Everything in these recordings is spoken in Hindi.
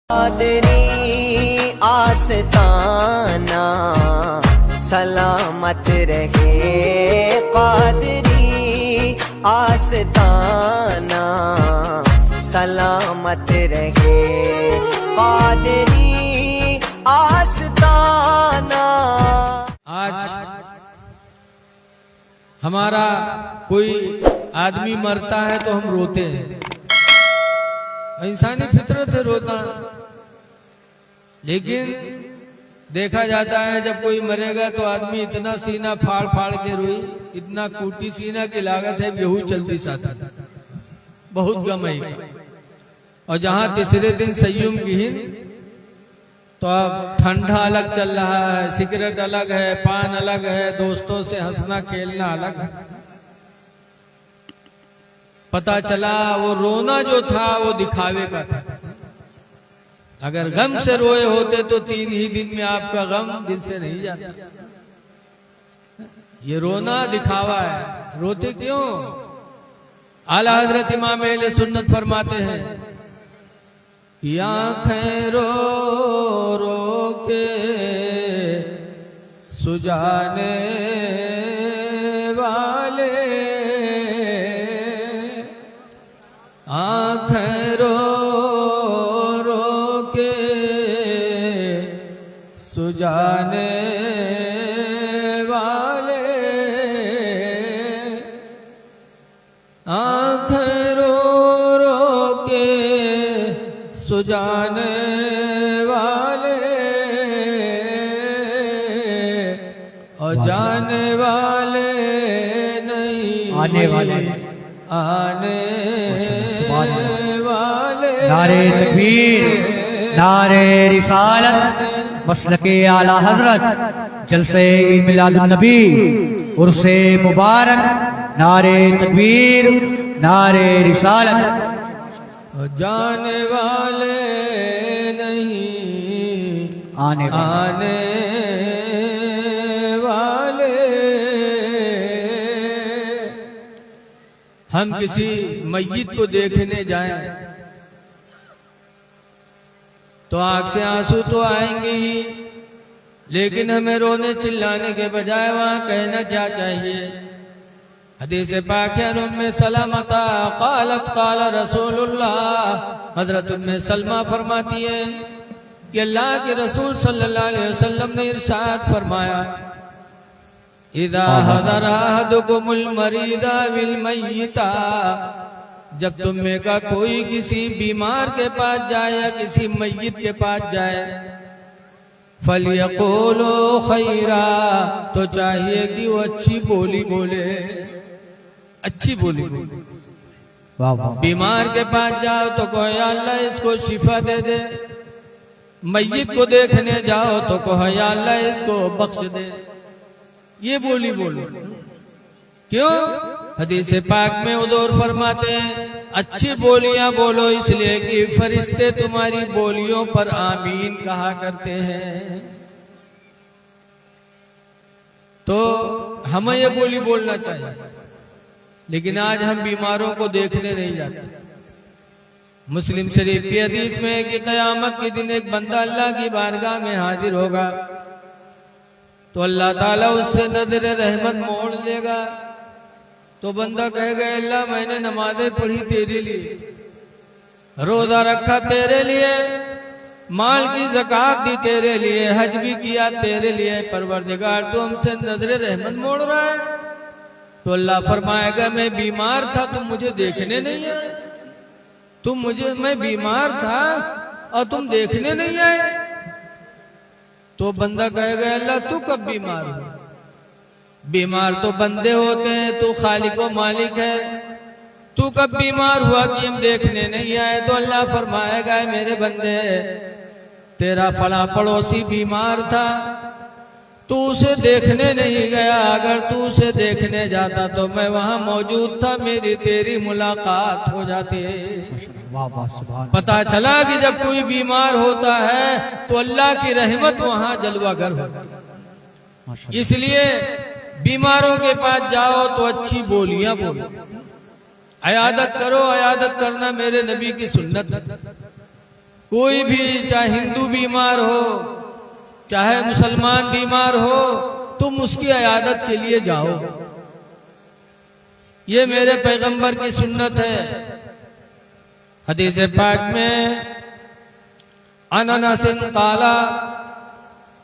कादरी आस्ताना सलामत रहे, कादरी आस्ताना सलामत रहे, कादरी आस्ताना। आज हमारा कोई आदमी मरता है तो हम रोते हैं, इंसानी फितरत है रोना। लेकिन देखा जाता है जब कोई मरेगा तो आदमी इतना सीना फाड़ फाड़ के रोई, इतना कूटी सीना की लागत है बेहू चलती साथ, बहुत गम है। और जहां तीसरे दिन सय्युम की हिंद, तो अब ठंडा अलग चल रहा है, सिगरेट अलग है, पान अलग है, दोस्तों से हंसना खेलना अलग है। पता चला वो रोना जो था वो दिखावे का था। अगर गम से रोए होते तो 3 ही दिन में आपका गम दिल से नहीं जाता। ये रोना दिखावा है। रोते क्यों? आला हजरत इमाम अहले सुन्नत फरमाते हैं कि आंखें रो रो के सुजाने वाले, आंखें रो रो के सुजाने वाले, आंखें रो रो के सुजाने वाले, और जाने वाले नहीं आने वाले, आने वाले। नारे तकबीर, नारे रिसालत, मसलके आला हजरत, जलसे मिलादुन नबी, उर्से मुबारक। नारे तकबीर, नारे रिसालत। जाने वाले नहीं आने वाले। हम किसी मय्यत को देखने जाएं तो आंख से आंसू तो आएंगे ही, लेकिन हमें रोने चिल्लाने के बजाय वहां कहना क्या चाहिए? हदीस पाक है उम्मे सलमता क़ालत क़ाल रसूलुल्लाह, हजरत उम्मे सलमा फरमाती है कि अल्लाह के रसूल सल्लल्लाहु अलैहि वसल्लम ने इरशाद फरमाया, इदा हज़र अहदुकुमुल मरीदा बिल मय्यिता, जब तुम में का कोई किसी बीमार के पास जाए या किसी मय्यित के पास जाए, फलयक़ूलु खैरा, तो चाहिए कि वो अच्छी बोली बोले, अच्छी बोली बोले। बीमार के पास जाओ तो कहो या अल्लाह इसको शिफा दे दे, मय्यित को देखने जाओ तो कहो या अल्लाह इसको बख्श दे, ये बोली बोलो। क्यों? हदीस पाक में हुजूर फरमाते हैं अच्छी बोलियां बोलो, इसलिए कि फरिश्ते तुम्हारी बोलियों पर आमीन कहा करते हैं। तो हमें ये बोली बोलना चाहिए, लेकिन आज हम बीमारों को देखने नहीं जाते। मुस्लिम शरीफ की हदीस में है कि क़यामत के दिन एक बंदा अल्लाह की बारगाह में हाजिर होगा तो अल्लाह ताला उससे नजर रहमत मोड़ लेगा। तो बंदा कहेगा अल्लाह मैंने नमाजें पढ़ी तेरे लिए, रोजा रखा तेरे लिए, माल की ज़कात दी तेरे लिए, हज भी किया तेरे लिए, परवरदिगार तू हमसे नजर रहमत मोड़ रहा है। तो अल्लाह फरमाएगा मैं बीमार था तुम मुझे देखने नहीं आए, मैं बीमार था और तुम देखने नहीं आए। तो बंदा कहेगा अल्लाह तू कब बीमार हो? बीमार तो बंदे होते हैं, तू खालिक व मालिक है, तू कब बीमार हुआ कि हम देखने नहीं आए? तो अल्लाह फरमाएगा मेरे बंदे तेरा फला पड़ोसी बीमार था, तू उसे देखने नहीं गया, अगर तू उसे देखने जाता तो मैं वहां मौजूद था, मेरी तेरी मुलाकात हो जाती। पता चला कि जब कोई बीमार होता है तो अल्लाह की रहमत वहां जलवागर होती। इसलिए बीमारों के पास जाओ तो अच्छी बोलियां बोलो, अयादत करो। अयादत करना मेरे नबी की सुन्नत है। कोई भी, चाहे हिंदू बीमार हो चाहे मुसलमान बीमार हो, तुम उसकी इयादत के लिए जाओ। ये मेरे पैगंबर की सुन्नत है। हदीस पाक में अननसिन काला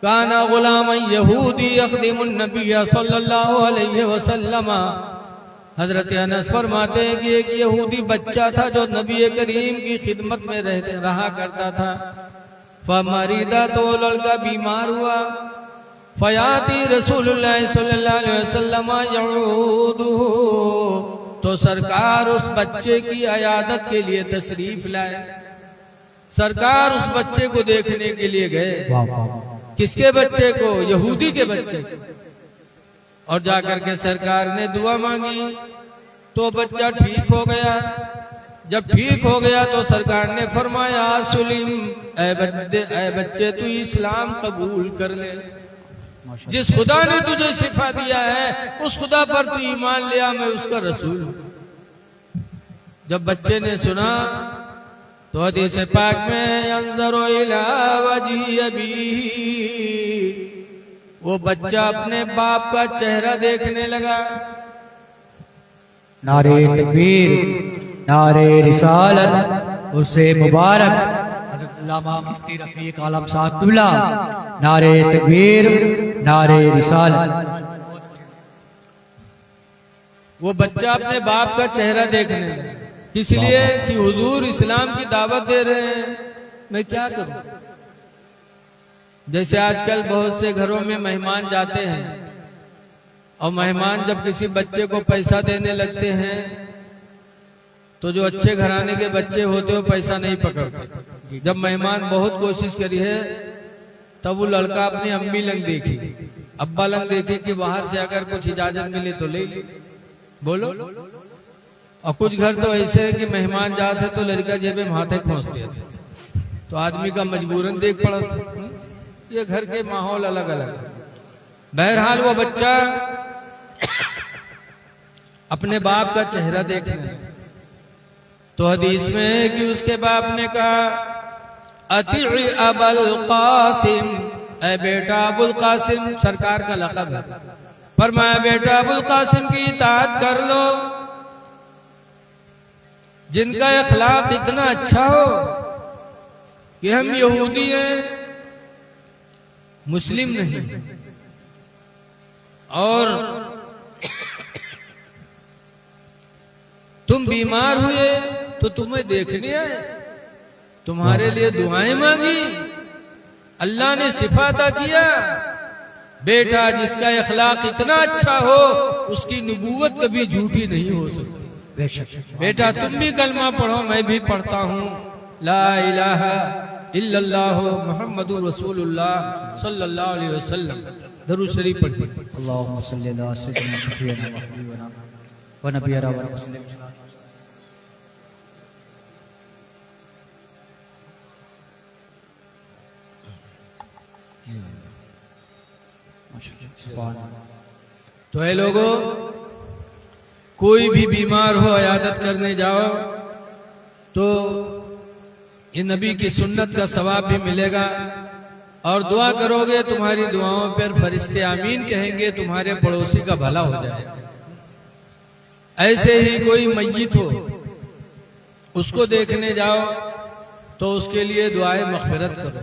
काना गुलाम यहूदी यखदिमुन नबी सल्लल्लाहु अलैहि वसल्लम। हजरत अनस फरमाते हैं कि एक यहूदी बच्चा था जो नबी करीम की खिदमत में रहा करता था। फमरीदा, तो लड़का बीमार हुआ। फयाती रसूलुल्लाह सल्लल्लाहु अलैहि वसल्लम यऊदुहु, तो सरकार उस बच्चे की इयादत के लिए तशरीफ लाए। सरकार उस बच्चे को देखने के लिए गए। किसके बच्चे को? यहूदी के बच्चे को। और जाकर के सरकार ने दुआ मांगी तो बच्चा ठीक हो गया। जब ठीक हो गया तो सरकार ने फरमाया, सुलिम, ऐ बच्चे तू इस्लाम कबूल कर ले। जिस खुदा ने तुझे शिफा दिया है उस खुदा पर तू ईमान लिया, मैं उसका रसूल हूं। जब बच्चे ने सुना तो हदीस पाक में अंज़रो इला वजही अबीही, वो बच्चा अपने बाप का चेहरा देखने लगा। नारे तकबीर, नारे रिसालत, उर्से मुबारक, हज़रत अल्लामा मुफ्ती रफीक आलम साहब क़िबला। नारे तकबीर, नारे रिसालत। वो बच्चा अपने बाप का चेहरा देखने लगा। किस लिए? कि हुजूर इस्लाम की दावत दे रहे हैं, मैं क्या करूं। जैसे आजकल बहुत से घरों में मेहमान जाते हैं और मेहमान जब किसी बच्चे को पैसा देने लगते हैं तो जो अच्छे घराने के बच्चे होते हो पैसा नहीं पकड़ते। जब मेहमान बहुत कोशिश करी है तब वो लड़का अपनी अम्मी लंग देखी, अब्बा लंग देखी कि बाहर से अगर कुछ इजाजत मिले तो ले ली, बोलो। और कुछ घर तो ऐसे है कि मेहमान जाते तो लड़का जेब में हाथे खोस देते, तो आदमी का मजबूरन देख पड़ा था। ये घर के माहौल अलग अलग। बहरहाल वो बच्चा अपने बाप का चेहरा देखने, तो हदीस में है कि उसके बाप ने कहा, अति अबुल कासिम, ऐ बेटा अबुल कासिम, सरकार का लक़ब है। फरमाया बेटा अबुल कासिम की इताअत कर लो, जिनका अखलाक इतना अच्छा हो कि हम यहूदी हैं मुस्लिम नहीं। और तुम बीमार हुए तो तुम्हें देखने आए, तुम्हारे लिए दुआएं मांगी, अल्लाह ने शिफा अता किया। बेटा जिसका अखलाक इतना अच्छा हो उसकी नबूवत कभी झूठी नहीं हो सकती। बेटा तुम भी कलमा पढ़ो, मैं भी पढ़ता हूँ, ला इलाहा इल्लल्लाह मुहम्मदुर रसूलुल्लाह सल्लल्लाहु अलैहि वसल्लम। दरूद शरीफ पढ़िए। अल्लाहुम्मा सल्ली अला सय्यिदिना शफीअना व हबीबना व नबियना व रसूलिना। तो है लोगों, कोई भी बीमार हो इयादत करने जाओ तो ये नबी की सुन्नत का सवाब भी मिलेगा। और दुआ करोगे, तुम्हारी दुआओं पर फरिश्ते आमीन कहेंगे, तुम्हारे पड़ोसी का भला हो जाएगा। ऐसे ही कोई मय्यत हो उसको देखने जाओ तो उसके लिए दुआए मग़फ़िरत करो।